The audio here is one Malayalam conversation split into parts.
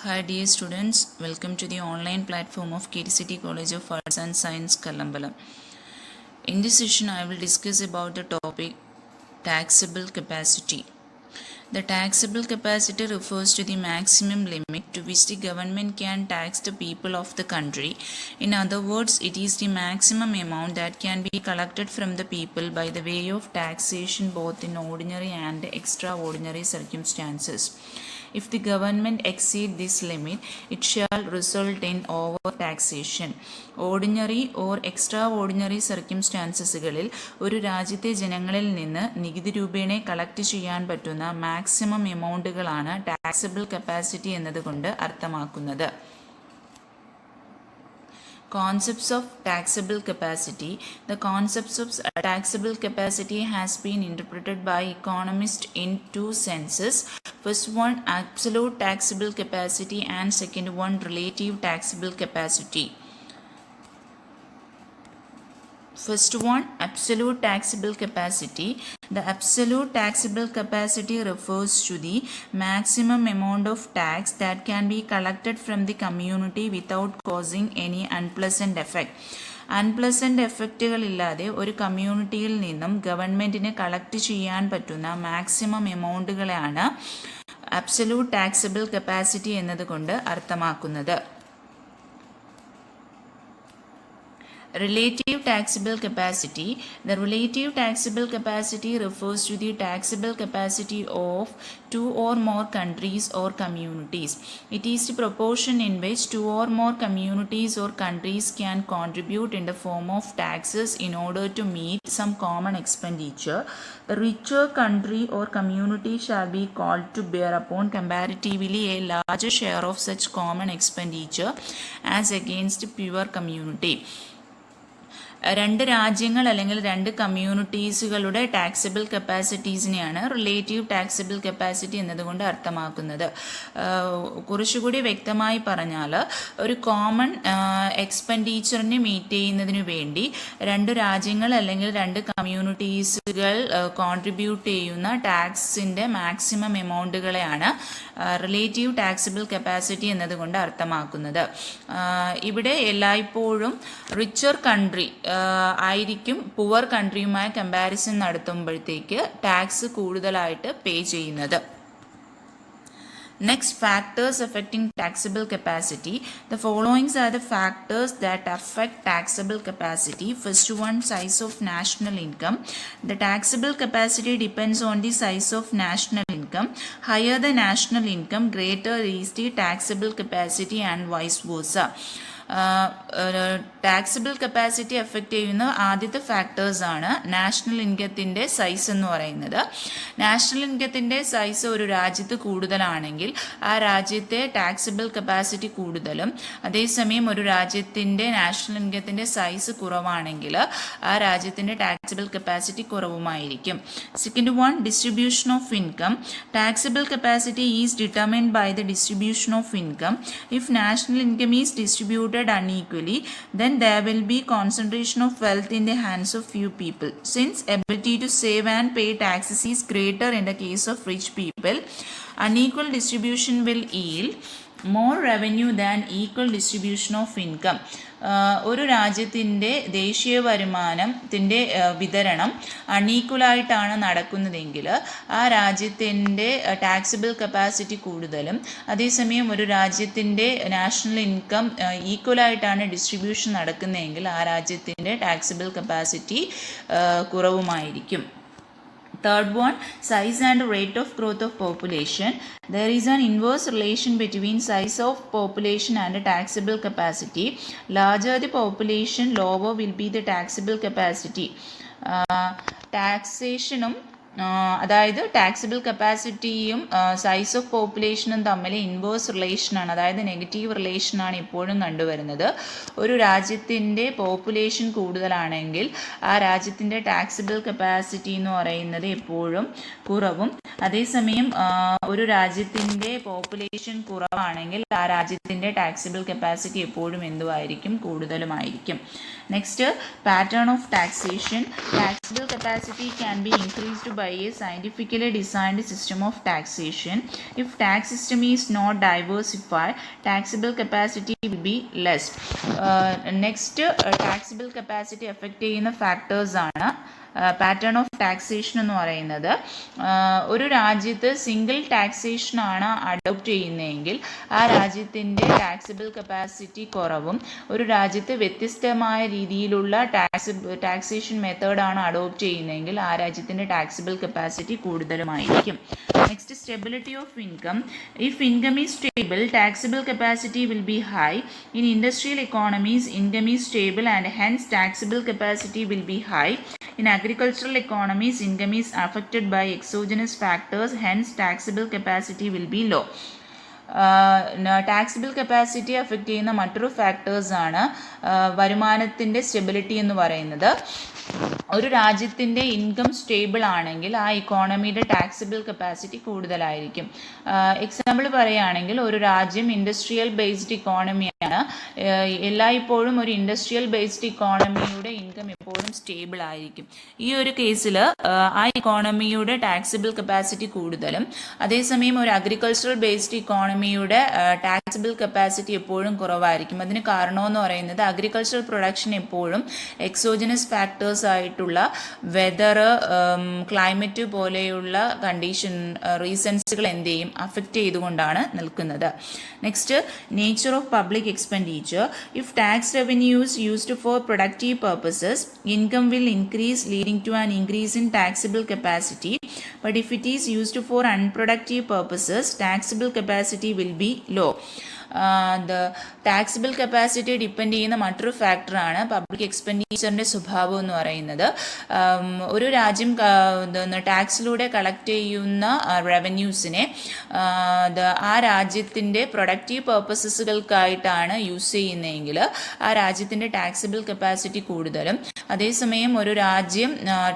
Hi dear students, welcome to the online platform of KTCT College of Arts and Science, Kallambalam. In this session, I will discuss about the topic taxable capacity. The taxable capacity refers to the maximum limit to which the government can tax the people of the country. In other words, it is the maximum amount that can be collected from the people by the way of taxation both in ordinary and extraordinary circumstances. If the government exceed this limit, it shall result in overtaxation. Ordinary or extraordinary സർക്കംസ്റ്റാൻസസുകളിൽ ഒരു രാജ്യത്തെ ജനങ്ങളിൽ നിന്ന് നികുതി രൂപേണ കളക്ട് ചെയ്യാൻ പറ്റുന്ന മാക്സിമം എമൗണ്ടുകളാണ് ടാക്സബിൾ കപ്പാസിറ്റി എന്നതുകൊണ്ട് അർത്ഥമാക്കുന്നത്. Concepts of taxable capacity. The concepts of taxable capacity has been interpreted by economists in two senses. First one, absolute taxable capacity, and second one, relative taxable capacity. First one, absolute taxable capacity. The absolute taxable capacity refers to the maximum amount of tax that can be collected from the community without causing any unpleasant effect. Unpleasant എഫക്റ്റുകളില്ലാതെ ഒരു കമ്മ്യൂണിറ്റിയിൽ നിന്നും ഗവൺമെൻറ്റിന് കളക്ട് ചെയ്യാൻ പറ്റുന്ന മാക്സിമം എമൗണ്ടുകളെയാണ് അബ്സല്യൂട്ട് ടാക്സബിൾ കപ്പാസിറ്റി എന്നതുകൊണ്ട് അർത്ഥമാക്കുന്നത്. Relative taxable capacity. The relative taxable capacity refers to the taxable capacity of two or more countries or communities. It is the proportion in which two or more communities or countries can contribute in the form of taxes in order to meet some common expenditure. The richer country or community shall be called to bear upon comparatively a larger share of such common expenditure as against the poorer community. രണ്ട് രാജ്യങ്ങൾ അല്ലെങ്കിൽ രണ്ട് കമ്മ്യൂണിറ്റീസുകളുടെ ടാക്സബിൾ കപ്പാസിറ്റീസിനെയാണ് റിലേറ്റീവ് ടാക്സബിൾ കപ്പാസിറ്റി എന്നതുകൊണ്ട് അർത്ഥമാക്കുന്നത്. കുറച്ചുകൂടി വ്യക്തമായി പറഞ്ഞാൽ ഒരു കോമൺ എക്സ്പെൻഡിച്ചറിനെ മീറ്റ് ചെയ്യുന്നതിന് വേണ്ടി രണ്ട് രാജ്യങ്ങൾ അല്ലെങ്കിൽ രണ്ട് കമ്മ്യൂണിറ്റീസുകൾ കോൺട്രിബ്യൂട്ട് ചെയ്യുന്ന ടാക്സിൻ്റെ മാക്സിമം എമൗണ്ടുകളെയാണ് റിലേറ്റീവ് ടാക്സബിൾ കപ്പാസിറ്റി എന്നതുകൊണ്ട് അർത്ഥമാക്കുന്നത്. ഇവിടെ എല്ലായ്പ്പോഴും റിച്ചർ കൺട്രി ആയിരിക്കും പുവർ കൺട്രിയുമായി കമ്പാരിസൺ നടത്തുമ്പോഴത്തേക്ക് ടാക്സ് കൂടുതലായിട്ട് പേ ചെയ്യുന്നത്. Next, factors affecting taxable capacity. The following are the factors that affect taxable capacity. First one, size of national income. The taxable capacity depends on the size of national income. Higher the national income, greater is the taxable capacity and vice versa. Taxable capacity effect ചെയ്യുന്ന ആദ്യത്തെ ഫാക്ടേഴ്സാണ് നാഷണൽ ഇൻകത്തിൻ്റെ സൈസ് എന്ന് പറയുന്നത്. നാഷണൽ ഇൻകത്തിൻ്റെ സൈസ് ഒരു രാജ്യത്ത് കൂടുതലാണെങ്കിൽ ആ രാജ്യത്തെ ടാക്സബിൾ കപ്പാസിറ്റി കൂടുതലും, അതേസമയം ഒരു രാജ്യത്തിൻ്റെ നാഷണൽ ഇൻകത്തിൻ്റെ സൈസ് കുറവാണെങ്കിൽ ആ രാജ്യത്തിൻ്റെ ടാക്സബിൾ കപ്പാസിറ്റി കുറവുമായിരിക്കും. Second one, distribution of income. Taxable capacity is determined by the distribution of income. If national income is distributed unequally, then there will be concentration of wealth in the hands of few people. Since ability to save and pay taxes is greater in the case of rich people, unequal distribution will yield more revenue than equal distribution of income. ഒരു രാജ്യത്തിൻ്റെ ദേശീയ വരുമാനത്തിൻ്റെ വിതരണം അൺഈക്വലായിട്ടാണ് നടക്കുന്നതെങ്കിൽ ആ രാജ്യത്തിൻ്റെ ടാക്സബിൾ കപ്പാസിറ്റി കൂടുതലും, അതേസമയം ഒരു രാജ്യത്തിൻ്റെ നാഷണൽ ഇൻകം ഈക്വലായിട്ടാണ് ഡിസ്ട്രിബ്യൂഷൻ നടക്കുന്നതെങ്കിൽ ആ രാജ്യത്തിൻ്റെ ടാക്സബിൾ കപ്പാസിറ്റി കുറവുമായിരിക്കും. Third one, size and rate of growth of population. There is an inverse relation between size of population and taxable capacity. Larger the population, lower will be the taxable capacity. ടാക്സേഷനും അതായത് ടാക്സബിൾ കപ്പാസിറ്റിയും സൈസ് ഓഫ് പോപ്പുലേഷനും തമ്മിൽ ഇൻവേഴ്സ് റിലേഷനാണ്, അതായത് നെഗറ്റീവ് റിലേഷനാണ് ഇപ്പോഴും കണ്ടുവരുന്നത്. ഒരു രാജ്യത്തിൻ്റെ പോപ്പുലേഷൻ കൂടുതലാണെങ്കിൽ ആ രാജ്യത്തിൻ്റെ ടാക്സബിൾ കപ്പാസിറ്റി എന്ന് പറയുന്നത് എപ്പോഴും കുറവും, അതേസമയം ഒരു രാജ്യത്തിൻ്റെ പോപ്പുലേഷൻ കുറവാണെങ്കിൽ ആ രാജ്യത്തിൻ്റെ ടാക്സിബിൾ കപ്പാസിറ്റി എപ്പോഴും എന്തുമായിരിക്കും, കൂടുതലുമായിരിക്കും. Next, pattern of taxation. Taxable capacity can be increased by a scientifically designed system of taxation. If tax system is not diversified, taxable capacity will be less. Next, taxable capacity effect ചെയ്യുന്ന ഫാക്ടേഴ്സ് ആണ് പാറ്റേൺ ഓഫ് ടാക്സേഷൻ എന്ന് പറയുന്നത്. ഒരു രാജ്യത്ത് സിംഗിൾ ടാക്സേഷനാണ് അഡോപ്റ്റ് ചെയ്യുന്നതെങ്കിൽ ആ രാജ്യത്തിൻ്റെ ടാക്സിബിൾ കപ്പാസിറ്റി കുറവും, ഒരു രാജ്യത്ത് വ്യത്യസ്തമായ രീതിയിലുള്ള ടാക്സേഷൻ മെത്തേഡാണ് അഡോപ്റ്റ് ചെയ്യുന്നതെങ്കിൽ ആ രാജ്യത്തിൻ്റെ ടാക്സിബിൾ കപ്പാസിറ്റി കൂടുതലുമായിരിക്കും. Next, stability of income. If income is stable, taxable capacity will be high. In industrial economies, income is stable and hence taxable capacity will be high. In agricultural economies, income is affected by exogenous factors, hence taxable capacity will be low. Taxable capacity affect ചെയ്യുന്ന മറ്റൊരു ഫാക്ടേഴ്സാണ് വരുമാനത്തിൻ്റെ സ്റ്റെബിലിറ്റി എന്ന് പറയുന്നത്. ഒരു രാജ്യത്തിൻ്റെ ഇൻകം സ്റ്റേബിൾ ആണെങ്കിൽ ആ ഇക്കോണമിയുടെ ടാക്സിബിൾ കപ്പാസിറ്റി കൂടുതലായിരിക്കും. എക്സാമ്പിൾ പറയുകയാണെങ്കിൽ ഒരു രാജ്യം ഇൻഡസ്ട്രിയൽ ബേസ്ഡ് ഇക്കോണമിയാണ്. എല്ലായ്പ്പോഴും ഒരു ഇൻഡസ്ട്രിയൽ ബേസ്ഡ് ഇക്കോണമിയുടെ ഇൻകം എപ്പോഴും സ്റ്റേബിൾ ആയിരിക്കും. ഈ ഒരു കേസിൽ ആ ഇക്കോണമിയുടെ ടാക്സിബിൾ കപ്പാസിറ്റി കൂടുതലും, അതേസമയം ഒരു അഗ്രികൾച്ചറൽ ബേസ്ഡ് ഇക്കോണമിയുടെ ടാക്സിബിൾ കപ്പാസിറ്റി എപ്പോഴും കുറവായിരിക്കും. അതിന് കാരണമെന്ന് പറയുന്നത് അഗ്രികൾച്ചറൽ പ്രൊഡക്ഷൻ എപ്പോഴും എക്സോജനസ് ഫാക്ടേഴ്സ് ആയിട്ടുള്ള വെതർ, ക്ലൈമറ്റ് പോലെയുള്ള കണ്ടീഷൻ റീസൺസുകൾ എന്ത് ചെയ്യും, അഫക്റ്റ് ചെയ്തുകൊണ്ടാണ് നിൽക്കുന്നത്. Next, nature of public expenditure. If tax revenues used for productive purposes, income will increase leading to an increase in taxable capacity, but if it is used for unproductive purposes, taxable capacity will be low. Taxable capacity depend ചെയ്യുന്ന മറ്റൊരു ഫാക്ടറാണ് പബ്ലിക് എക്സ്പെൻഡിച്ചറിൻ്റെ സ്വഭാവം എന്ന് പറയുന്നത്. ഒരു രാജ്യം ടാക്സിലൂടെ കളക്ട് ചെയ്യുന്ന റവന്യൂസിനെ ആ രാജ്യത്തിൻ്റെ പ്രൊഡക്റ്റീവ് പർപ്പസസുകൾക്കായിട്ടാണ് യൂസ് ചെയ്യുന്നതെങ്കിൽ ആ രാജ്യത്തിൻ്റെ ടാക്സിബിൾ കപ്പാസിറ്റി കൂടുതലും, അതേസമയം ഒരു രാജ്യം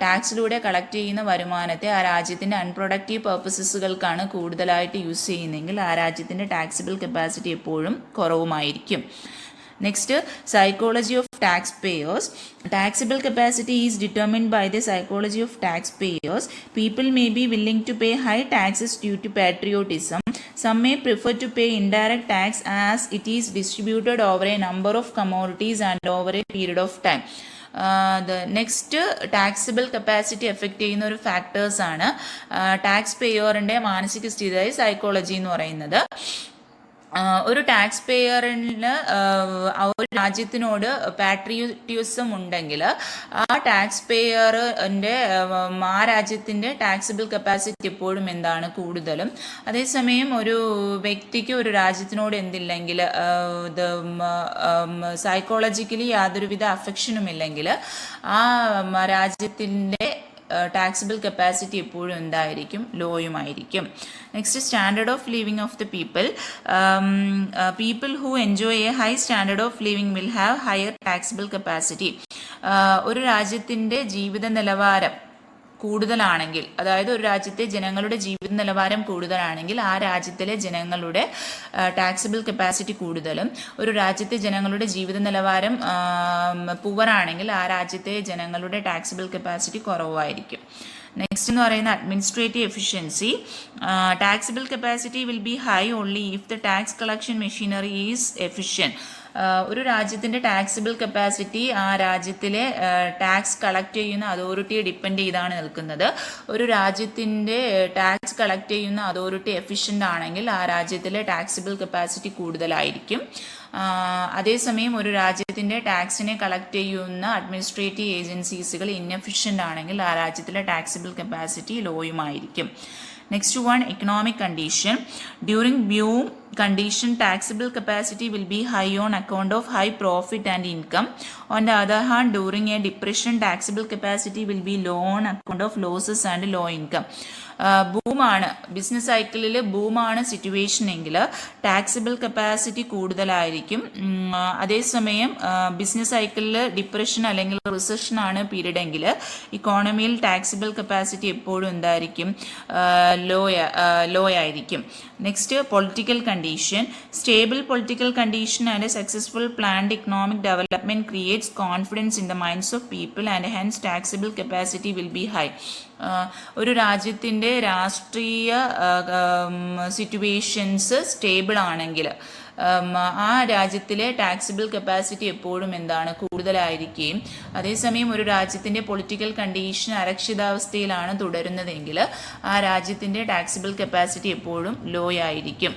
ടാക്സിലൂടെ കളക്ട് ചെയ്യുന്ന വരുമാനത്തെ ആ രാജ്യത്തിൻ്റെ അൺപ്രൊഡക്റ്റീവ് പർപ്പസസുകൾക്കാണ് കൂടുതലായിട്ട് യൂസ് ചെയ്യുന്നതെങ്കിൽ ആ രാജ്യത്തിൻ്റെ ടാക്സിബിൾ കപ്പാസിറ്റി എപ്പോഴും കുറവുമായിരിക്കും. Next, psychology of taxpayers. Taxable capacity is determined by the psychology of taxpayers. People may be willing to pay high taxes due to patriotism. Some may prefer to pay indirect tax as it is distributed over a number of commodities and over a period of time. The next, taxable capacity effect ചെയ്യുന്ന ഒരു ഫാക്ടേഴ്സാണ് ടാക്സ് പേയറിൻ്റെ മാനസിക സ്ഥിതി, സൈക്കോളജി എന്ന് പറയുന്നത്. ഒരു ടാക്സ് പേയറിന് ഒരു രാജ്യത്തിനോട് പാട്രിയോട്ടിസം ഉണ്ടെങ്കിൽ ആ ടാക്സ് പേയറിൻ്റെ ആ രാജ്യത്തിൻ്റെ ടാക്സിബിൾ കപ്പാസിറ്റി എപ്പോഴും എന്താണ്, കൂടുതലും. അതേസമയം ഒരു വ്യക്തിക്ക് ഒരു രാജ്യത്തിനോട് എന്തില്ലെങ്കിൽ സൈക്കോളജിക്കലി യാതൊരുവിധ അഫെക്ഷനും ഇല്ലെങ്കിൽ ആ രാജ്യത്തിൻ്റെ ടാക്സിബിൾ കപ്പാസിറ്റി എപ്പോഴും എന്തായിരിക്കും, ലോയുമായിരിക്കും. Next, standard of living of the people. People who enjoy a high standard of living will have higher taxable capacity. ഒരു രാജ്യത്തിൻ്റെ ജീവിത നിലവാരം കൂടുതലാണെങ്കിൽ, അതായത് ഒരു രാജ്യത്തെ ജനങ്ങളുടെ ജീവിത നിലവാരം കൂടുതലാണെങ്കിൽ ആ രാജ്യത്തിലെ ജനങ്ങളുടെ ടാക്സിബിൾ കപ്പാസിറ്റി കൂടുതലും, ഒരു രാജ്യത്തെ ജനങ്ങളുടെ ജീവിത നിലവാരം പുവറാണെങ്കിൽ ആ രാജ്യത്തെ ജനങ്ങളുടെ ടാക്സിബിൾ കപ്പാസിറ്റി കുറവായിരിക്കും. നെക്സ്റ്റ് എന്ന് പറയുന്ന administrative efficiency. Taxable capacity will be high only if the tax collection machinery is efficient. ഒരു രാജ്യത്തിൻ്റെ ടാക്സിബിൾ കപ്പാസിറ്റി ആ രാജ്യത്തിലെ ടാക്സ് കളക്ട് ചെയ്യുന്ന അതോറിറ്റിയെ ഡിപ്പെൻഡ് ചെയ്താണ് നിൽക്കുന്നത്. ഒരു രാജ്യത്തിൻ്റെ ടാക്സ് കളക്ട് ചെയ്യുന്ന അതോറിറ്റി എഫിഷ്യൻ്റ് ആണെങ്കിൽ ആ രാജ്യത്തിലെ ടാക്സിബിൾ കപ്പാസിറ്റി കൂടുതലായിരിക്കും. അതേസമയം ഒരു രാജ്യത്തിൻ്റെ ടാക്സിനെ കളക്ട് ചെയ്യുന്ന അഡ്മിനിസ്ട്രേറ്റീവ് ഏജൻസീസുകൾ ഇൻഎഫിഷ്യൻ്റ് ആണെങ്കിൽ ആ രാജ്യത്തിലെ ടാക്സിബിൾ കപ്പാസിറ്റി ലോയുമായിരിക്കും. Next one, economic condition. During condition taxable capacity will be high on account of high profit and income. On the other hand, during a depression, taxable capacity will be low on account of losses and low income. ബൂമാണ് ബിസിനസ് സൈക്കിളിൽ ബൂമാണ് സിറ്റുവേഷൻ എങ്കിൽ ടാക്സിബിൾ കപ്പാസിറ്റി കൂടുതലായിരിക്കും. അതേസമയം ബിസിനസ് സൈക്കിളിൽ ഡിപ്രഷൻ അല്ലെങ്കിൽ റിസഷൻ ആണ് പീരീഡ് എങ്കിൽ ഇക്കോണമിയിൽ ടാക്സിബിൾ കപ്പാസിറ്റി എപ്പോഴും എന്തായിരിക്കും, ലോ ആയിരിക്കും. Next, political condition. Stable political condition and successful planned economic development creates confidence in the minds of people and hence taxable capacity will be high. ഒരു രാജ്യത്തിൻ്റെ രാഷ്ട്രീയ സിറ്റുവേഷൻസ് സ്റ്റേബിൾ ആണെങ്കിൽ ആ രാജ്യത്തിലെ ടാക്സിബിൾ കപ്പാസിറ്റി എപ്പോഴും എന്താണ്, കൂടുതലായിരിക്കുകയും അതേസമയം ഒരു രാജ്യത്തിൻ്റെ പൊളിറ്റിക്കൽ കണ്ടീഷൻ അരക്ഷിതാവസ്ഥയിലാണ് തുടരുന്നതെങ്കിൽ ആ രാജ്യത്തിൻ്റെ ടാക്സിബിൾ കപ്പാസിറ്റി എപ്പോഴും ലോ ആയിരിക്കും.